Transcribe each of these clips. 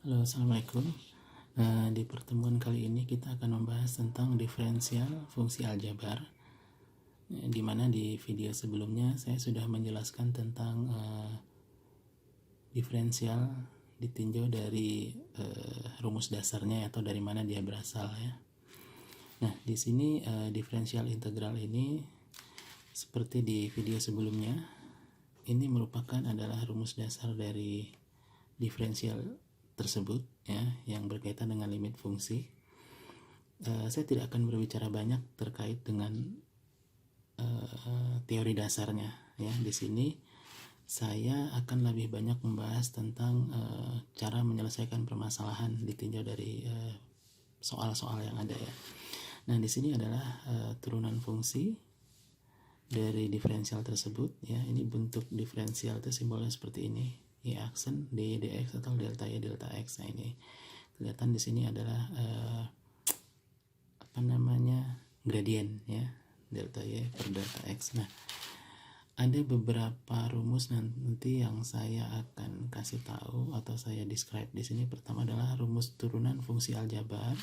Halo, Assalamualaikum. Di pertemuan kali ini kita akan membahas tentang diferensial fungsi aljabar, di mana di video sebelumnya saya sudah menjelaskan tentang diferensial ditinjau dari rumus dasarnya atau dari mana dia berasal ya. Nah, di sini diferensial integral ini seperti di video sebelumnya, ini merupakan adalah rumus dasar dari diferensial tersebut ya, yang berkaitan dengan limit fungsi. Saya tidak akan berbicara banyak terkait dengan teori dasarnya ya. Di sini saya akan lebih banyak membahas tentang cara menyelesaikan permasalahan ditinjau dari soal-soal yang ada ya. Nah, di sini adalah turunan fungsi dari diferensial tersebut ya. Ini bentuk diferensial itu simbolnya seperti ini, y aksen dy dx atau delta y delta x. Nah, ini kelihatan di sini adalah gradien ya, delta y per delta x. Nah, ada beberapa rumus nanti yang saya akan kasih tahu atau saya describe di sini. Pertama adalah rumus turunan fungsi aljabar.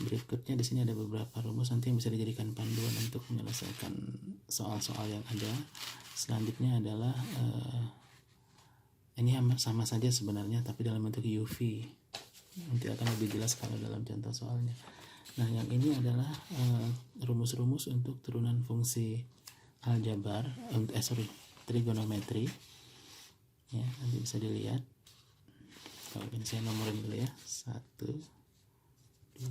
Berikutnya di sini ada beberapa rumus nanti yang bisa dijadikan panduan untuk menyelesaikan soal-soal yang ada. Selanjutnya adalah ini sama saja sebenarnya, tapi dalam bentuk UV. Nanti akan lebih jelas kalau dalam contoh soalnya. Nah, yang ini adalah rumus-rumus untuk turunan fungsi aljabar, trigonometri. Ya, nanti bisa dilihat. Kalau ini saya nomorin dulu ya. 1, 2,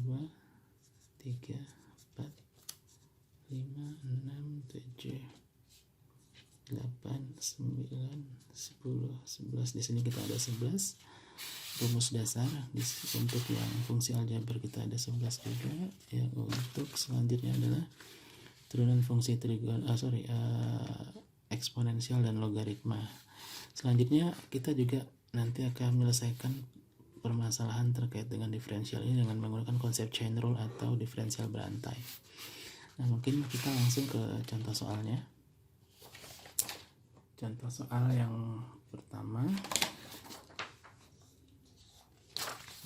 3, 4, 5, 6, 7, 8, 9, 10, 11. Di sini kita ada 11 rumus dasar. Untuk yang fungsi aljabar kita ada 11 juga. Yang untuk selanjutnya adalah turunan fungsi eksponensial dan logaritma. Selanjutnya kita juga nanti akan menyelesaikan permasalahan terkait dengan diferensial ini dengan menggunakan konsep chain rule atau diferensial berantai. Nah, mungkin kita langsung ke contoh soalnya. Contoh soal yang pertama,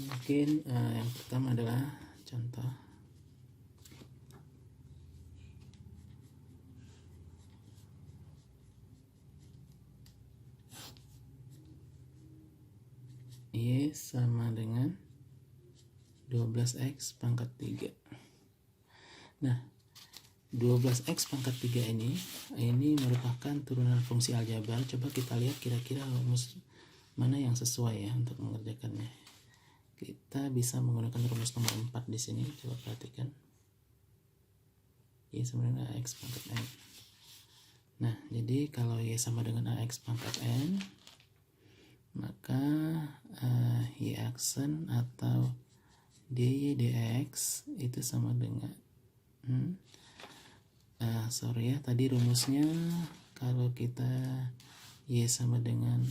mungkin yang pertama adalah contoh Y sama dengan 12x pangkat 3. Nah, 12x pangkat 3 ini merupakan turunan fungsi aljabar. Coba kita lihat kira-kira rumus mana yang sesuai ya untuk mengerjakannya. Kita bisa menggunakan rumus nomor 4 di sini. Coba perhatikan. Y sama dengan ax pangkat n. Nah, jadi kalau Y sama dengan ax pangkat n, maka y aksen atau dy dx itu sama dengan tadi rumusnya kalau kita y sama dengan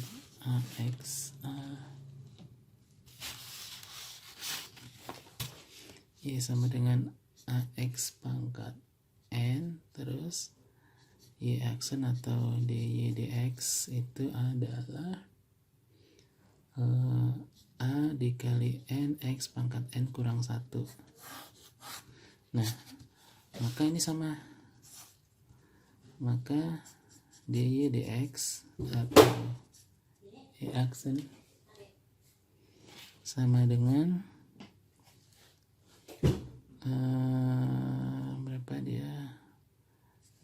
y sama dengan ax pangkat n, terus y aksen atau dy dx itu adalah A dikali n x pangkat n kurang 1. Nah, maka ini sama. Maka dy dx atau y aksen sama dengan berapa dia?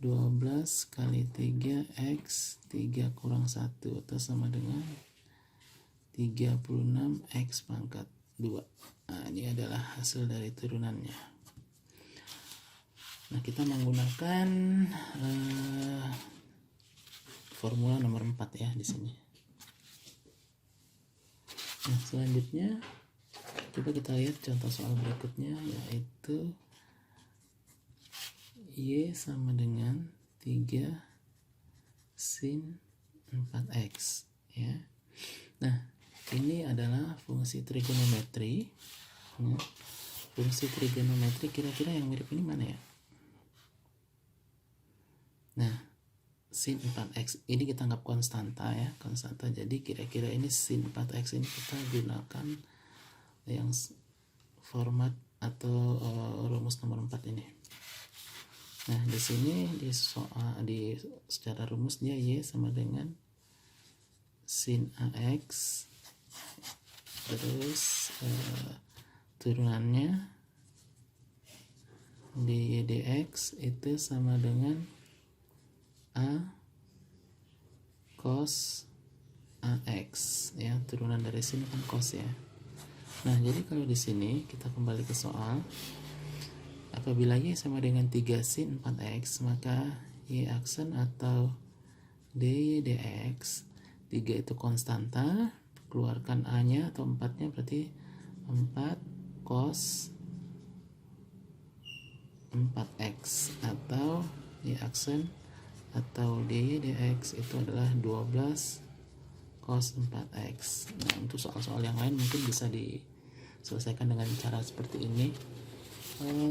12 kali 3x 3 kurang 1 atau sama dengan 36 x pangkat 2. Nah, ini adalah hasil dari turunannya. Nah, kita menggunakan formula nomor 4 ya di sini. Nah, selanjutnya coba kita lihat contoh soal berikutnya, yaitu y sama dengan 3 sin 4x ya. Nah, ini adalah fungsi trigonometri. Fungsi trigonometri kira-kira yang mirip ini mana ya? Nah, sin 4x ini kita anggap konstanta ya, konstanta. Jadi kira-kira ini sin 4x ini kita gunakan yang format atau rumus nomor 4 ini. Nah, di sini di secara rumus dia y sama dengan sin ax, terus turunannya di dx itu sama dengan a cos ax ya, turunan dari sini kan cos ya. Nah, jadi kalau di sini kita kembali ke soal, apabila y sama dengan 3 sin 4x, maka y aksen atau dy dx, 3 itu konstanta, keluarkan a nya atau 4 nya, berarti 4 cos 4x, atau y aksen atau dy dx itu adalah 12 cos 4x. Nah, untuk soal-soal yang lain mungkin bisa diselesaikan dengan cara seperti ini.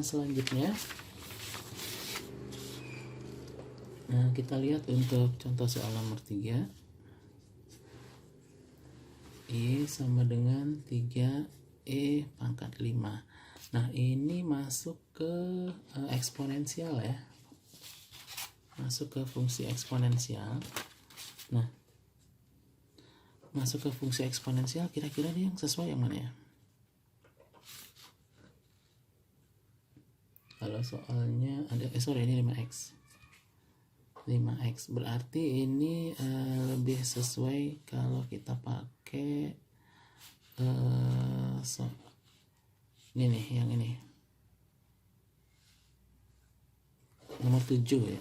Selanjutnya kita lihat untuk contoh soal nomor 3. Y sama dengan 3e pangkat 5. Nah, ini masuk ke eksponensial ya, masuk ke fungsi eksponensial. Nah, masuk ke fungsi eksponensial, kira-kira dia yang sesuai yang mana ya? Kalau soalnya ada ini 5x. 5x berarti ini lebih sesuai kalau kita pakai ini nih, yang ini nomor 7 ya.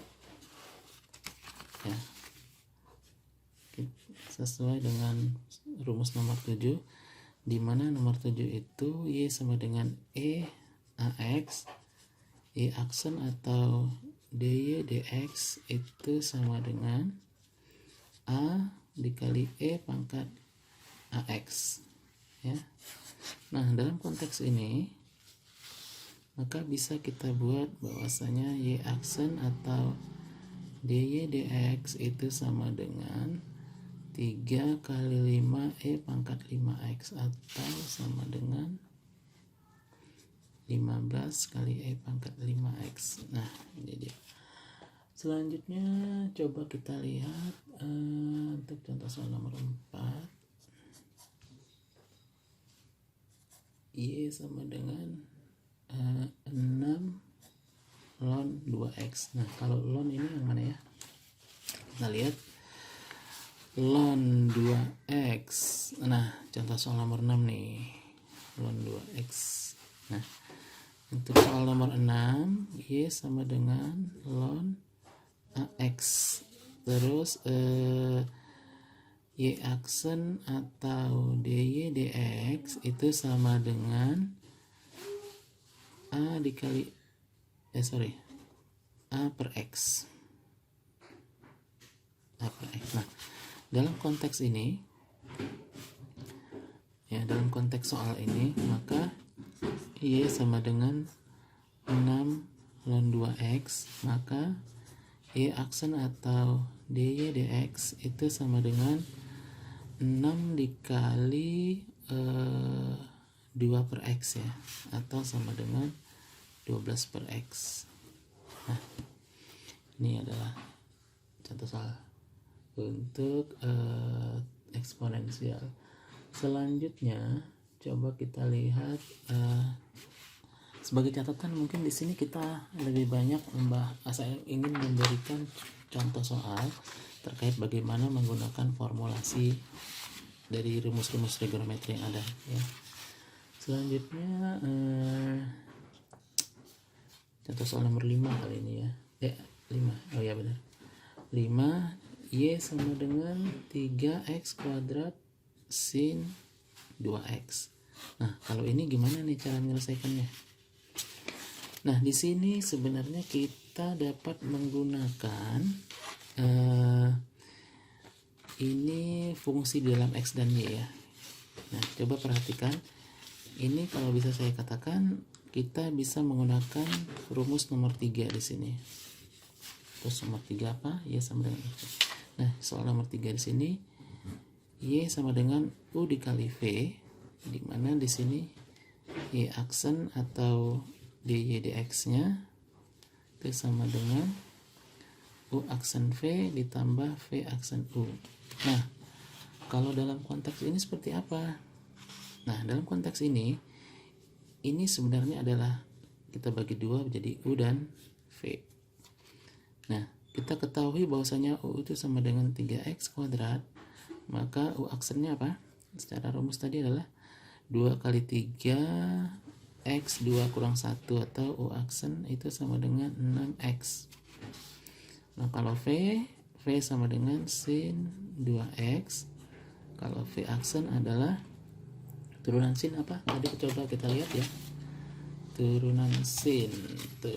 Sesuai dengan rumus nomor 7, di mana nomor 7 itu y sama dengan e ax, y aksen atau dy dx itu sama dengan a dikali e pangkat ax ya. Nah, dalam konteks ini maka bisa kita buat bahwasanya y aksen atau dy dx itu sama dengan 3 kali 5e pangkat 5x, atau sama dengan 15 kali e pangkat 5x. Nah, ini dia. Selanjutnya coba kita lihat untuk contoh soal nomor 4. Y sama dengan 6 ln 2x. Nah, kalau ln ini yang mana ya? Kita lihat ln 2x. Nah, contoh soal nomor 6 nih, ln 2x. Nah, untuk soal nomor 6, y sama dengan ln ax, terus y aksen atau dy dx itu sama dengan a dikali a per x. Nah, dalam konteks ini ya, dalam konteks soal ini, maka y sama dengan 6 ln 2x, maka y aksen atau dy dx itu sama dengan 6 dikali 2 per x ya, atau sama dengan 12 per x. Nah, ini adalah contoh soal untuk eksponensial. Selanjutnya coba kita lihat sebagai catatan, mungkin di sini kita lebih banyak saya ingin memberikan contoh soal terkait bagaimana menggunakan formulasi dari rumus-rumus trigonometri yang ada ya. Selanjutnya contoh soal nomor 5 kali ini ya. 5. Oh ya, benar. 5 y sama dengan 3x kuadrat sin 2x. Nah, kalau ini gimana nih cara menyelesaikannya? Nah, di sini sebenarnya kita dapat menggunakan ini fungsi di dalam x dan y ya. Nah, coba perhatikan. Ini kalau bisa saya katakan, kita bisa menggunakan rumus nomor 3 di sini. Terus nomor 3 apa? Y sama dengan V. Nah, soal nomor 3 di sini Y sama dengan U dikali V, di mana di sini Y aksen atau dy dx-nya itu sama dengan U aksen V ditambah V aksen U. Nah, kalau dalam konteks ini seperti apa? Nah, dalam konteks ini sebenarnya adalah kita bagi dua menjadi U dan V. Nah, kita ketahui bahwasanya U itu sama dengan 3x kuadrat, maka U aksennya apa? Secara rumus tadi adalah 2 kali 3x 2 kurang 1, atau U aksen itu sama dengan 6x. Nah, kalau V sama dengan sin 2x. Kalau V aksen adalah turunan sin apa? Tadi coba kita lihat ya. Turunan sin itu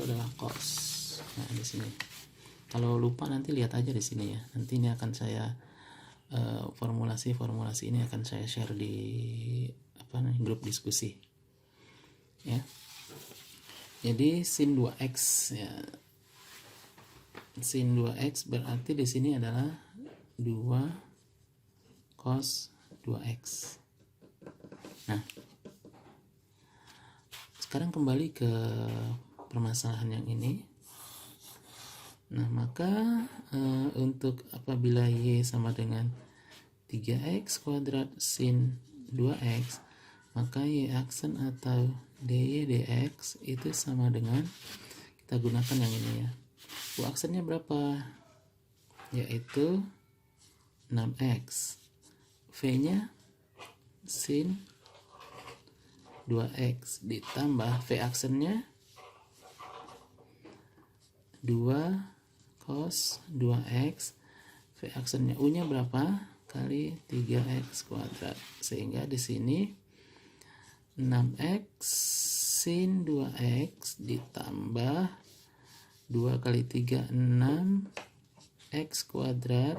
adalah cos. Nah, di sini. Kalau lupa nanti lihat aja di sini ya. Nanti ini akan saya formulasi ini akan saya share di grup diskusi. Ya. Jadi sin 2x ya. Sin 2x berarti di sini adalah 2 cos 2x. Nah, sekarang kembali ke permasalahan yang ini. Nah, maka untuk apabila Y sama dengan 3x kuadrat sin 2x, maka Y aksen atau dy dx itu sama dengan, kita gunakan yang ini ya, U aksennya berapa? Yaitu 6x. V-nya sin 2x ditambah V aksennya 2 cos 2x. V aksennya U-nya berapa? Kali 3x kuadrat. Sehingga di sini 6x sin 2x ditambah 2 kali 3 6x kuadrat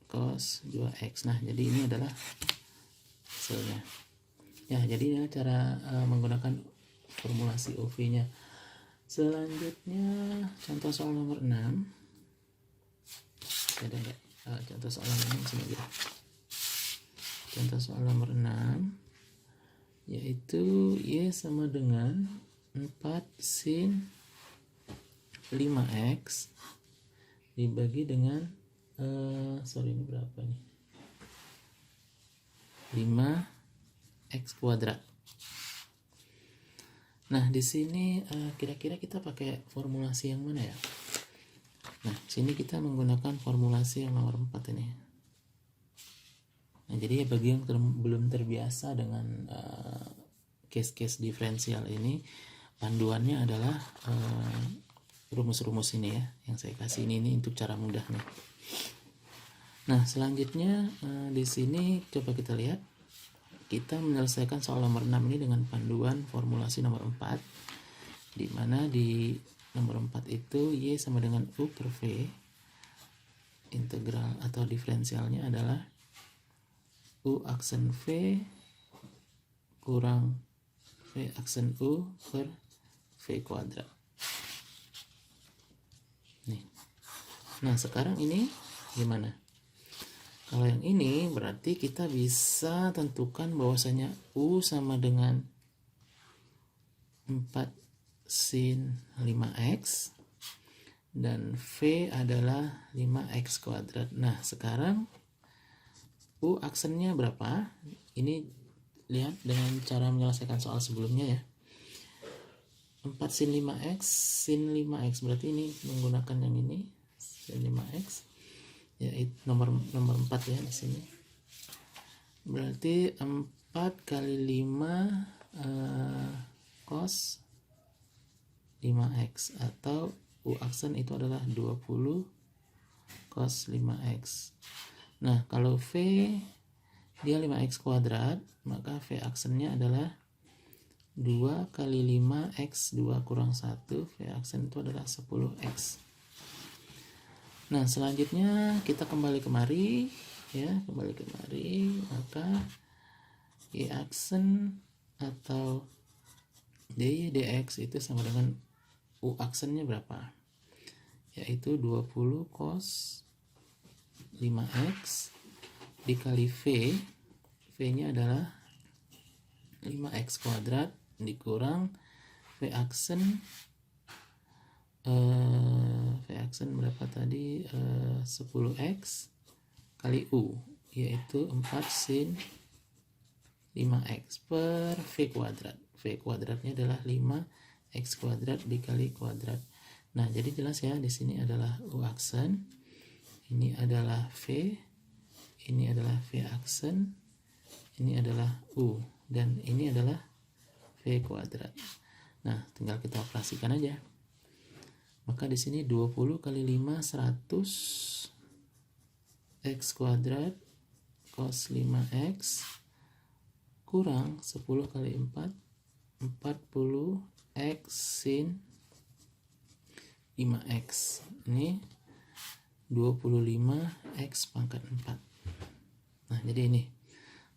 cos 2x. Nah, jadi ini adalah hasilnya. Ya, jadi ini cara menggunakan formulasi OV-nya. Selanjutnya contoh soal nomor 6. Ada enggak? Contoh soal nomor 6 sini aja. Contoh soal nomor 6 yaitu Y sama dengan 4 sin 5x dibagi dengan ini berapa nih? 5x kuadrat. Nah, di sini kira-kira kita pakai formulasi yang mana ya? Nah, sini kita menggunakan formulasi yang nomor 4 ini. Nah, jadi bagi yang belum terbiasa dengan case-case diferensial ini, panduannya adalah rumus-rumus ini ya, yang saya kasih ini untuk cara mudahnya. Nah, selanjutnya di sini coba kita lihat. Kita menyelesaikan soal nomor 6 ini dengan panduan formulasi nomor 4, di mana di nomor 4 itu Y sama dengan U per V. Integral atau diferensialnya adalah U aksen V kurang V aksen U per V kuadrat. Nih. Nah, sekarang ini gimana? Kalau yang ini berarti kita bisa tentukan bahwasanya U sama dengan 4 sin 5x dan V adalah 5x kuadrat. Nah, sekarang U aksennya berapa? Ini lihat dengan cara menyelesaikan soal sebelumnya ya. 4 sin 5x berarti ini menggunakan yang ini sin 5x. Ya, nomor 4 ya di sini. Berarti 4 kali 5 cos 5x, atau U aksen itu adalah 20 cos 5x. Nah, kalau V dia 5x kuadrat, maka V aksennya adalah 2 kali 5x 2 kurang 1. V aksen itu adalah 10x. Nah, selanjutnya kita kembali kemari ya, maka Y aksen atau dy dx itu sama dengan U aksennya berapa? Yaitu 20 cos 5x dikali V. V-nya adalah 5x kuadrat dikurang V aksen berapa tadi, 10x kali U, yaitu 4 sin 5x per V kuadrat. V kuadratnya adalah 5x kuadrat dikali kuadrat. Nah, jadi jelas ya, di sini adalah U aksen, ini adalah V, ini adalah V aksen, ini adalah U, dan ini adalah V kuadrat. Nah, tinggal kita operasikan aja. Maka di sini 20 kali 5 100 x kuadrat cos 5x kurang 10 kali 4 40 x sin 5x. Ini 25 x pangkat 4. Nah, jadi ini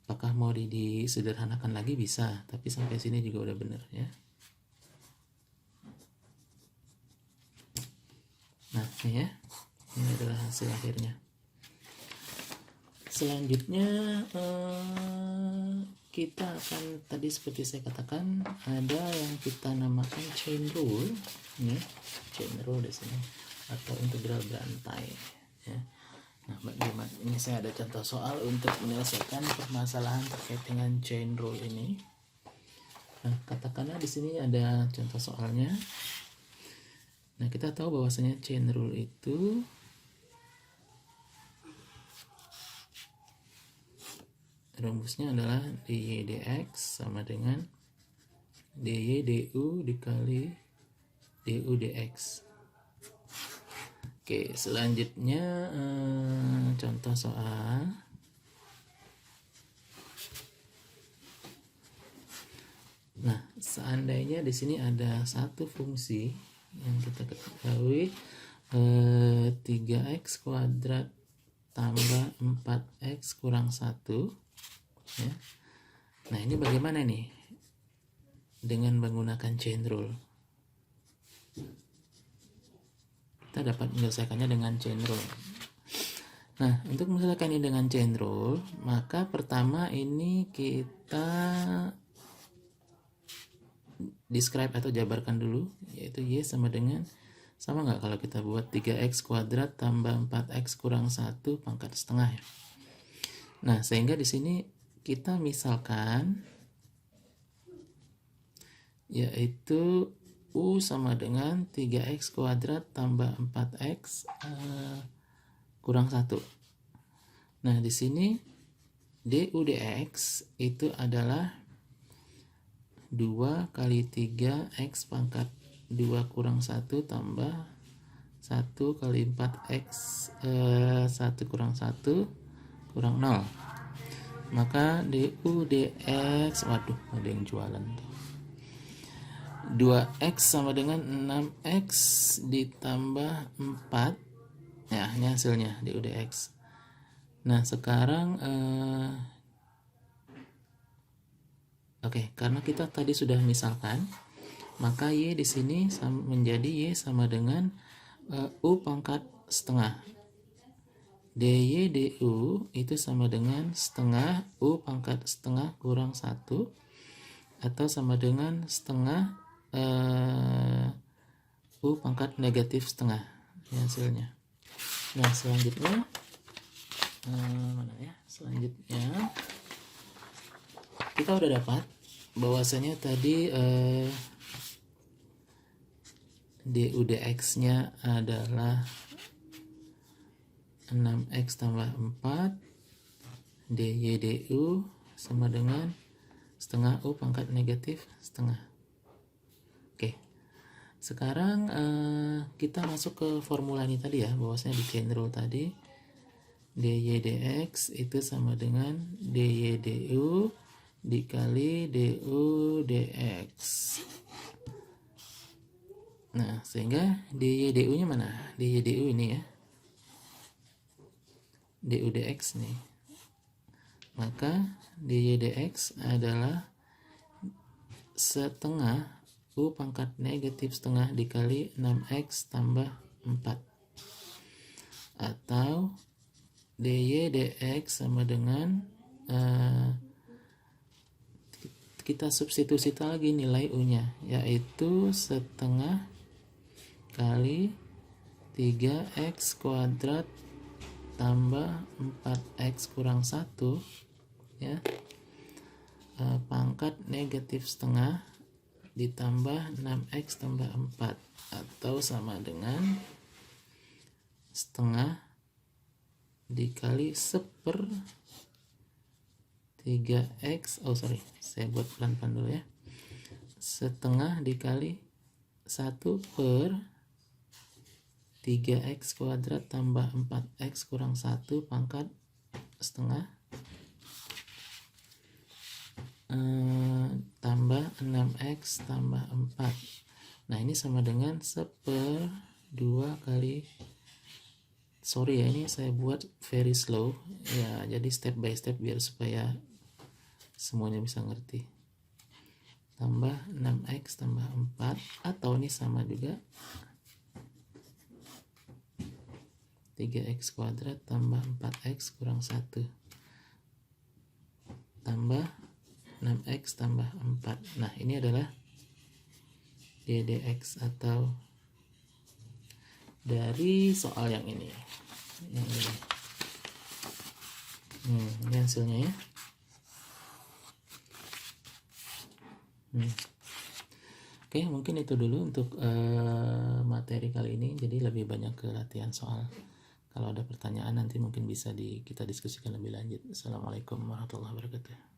apakah mau disederhanakan lagi bisa, tapi sampai sini juga udah bener ya. Nah, ini ya, ini adalah hasil akhirnya. Selanjutnya kita akan, tadi seperti saya katakan, ada yang kita namakan chain rule, ya, chain rule di sini, atau integral berantai. Ya. Nah, bagaimana? Ini saya ada contoh soal untuk menyelesaikan permasalahan terkait dengan chain rule ini. Nah, katakanlah di sini ada contoh soalnya. Nah, kita tahu bahwasanya chain rule itu rumusnya adalah dy dx sama dengan dy du dikali du dx. Oke, selanjutnya contoh soal. Nah, seandainya di sini ada satu fungsi yang kita ketahui 3x kuadrat tambah 4x kurang 1 ya. Nah, ini bagaimana nih dengan menggunakan chain rule? Kita dapat menyelesaikannya dengan chain rule. Nah, untuk menyelesaikan ini dengan chain rule, maka pertama ini kita describe atau jabarkan dulu, yaitu y sama dengan, sama nggak kalau kita buat 3x kuadrat tambah 4x kurang 1 pangkat setengah ya. Nah, sehingga di sini kita misalkan yaitu U sama dengan 3x kuadrat tambah 4x kurang 1. Nah, di sini du dx itu adalah 2 kali 3x pangkat 2 kurang 1 tambah 1 kali 4x 1 kurang 1 kurang 0. Maka du dx, waduh ada yang jualan tuh, 2x sama dengan 6x ditambah 4 ya, ini hasilnya du dx. Nah, sekarang oke, karena kita tadi sudah misalkan, maka y di sini menjadi y sama dengan u pangkat setengah. dy du itu sama dengan setengah u pangkat setengah kurang 1, atau sama dengan setengah u pangkat negatif setengah. Ini hasilnya. Nah, selanjutnya mana ya? Selanjutnya kita udah dapat bahwasanya tadi du dx nya adalah 6x tambah 4 dy du sama dengan setengah u pangkat negatif setengah. Oke, sekarang kita masuk ke formula ini tadi ya, bahwasanya di chain rule tadi dy dx itu sama dengan dy du dikali du dx. Nah, sehingga dy du nya mana? Dy du ini ya, du dx nih. Maka dy dx adalah setengah U pangkat negatif setengah dikali 6X tambah 4. Atau dy dx sama dengan kita substitusi lagi nilai U-nya, yaitu setengah kali 3X kuadrat tambah 4X kurang 1 ya, pangkat negatif setengah ditambah 6X tambah 4, atau sama dengan setengah dikali 1/3X, saya buat pelan-pelan dulu ya, setengah dikali 1/3X kuadrat tambah 4X kurang 1 pangkat setengah tambah 6X tambah 4. Nah ini sama dengan 1/2 kali, sorry ya, ini saya buat very slow ya, jadi step by step biar supaya semuanya bisa ngerti. Tambah 6X tambah 4, atau ini sama juga 3X kuadrat tambah 4X kurang 1 tambah 6X tambah 4. Nah ini adalah ddx atau dari soal yang ini. Ini hasilnya ya. Oke, mungkin itu dulu untuk materi kali ini. Jadi lebih banyak ke latihan soal. Kalau ada pertanyaan nanti mungkin bisa kita diskusikan lebih lanjut. Assalamualaikum warahmatullahi wabarakatuh.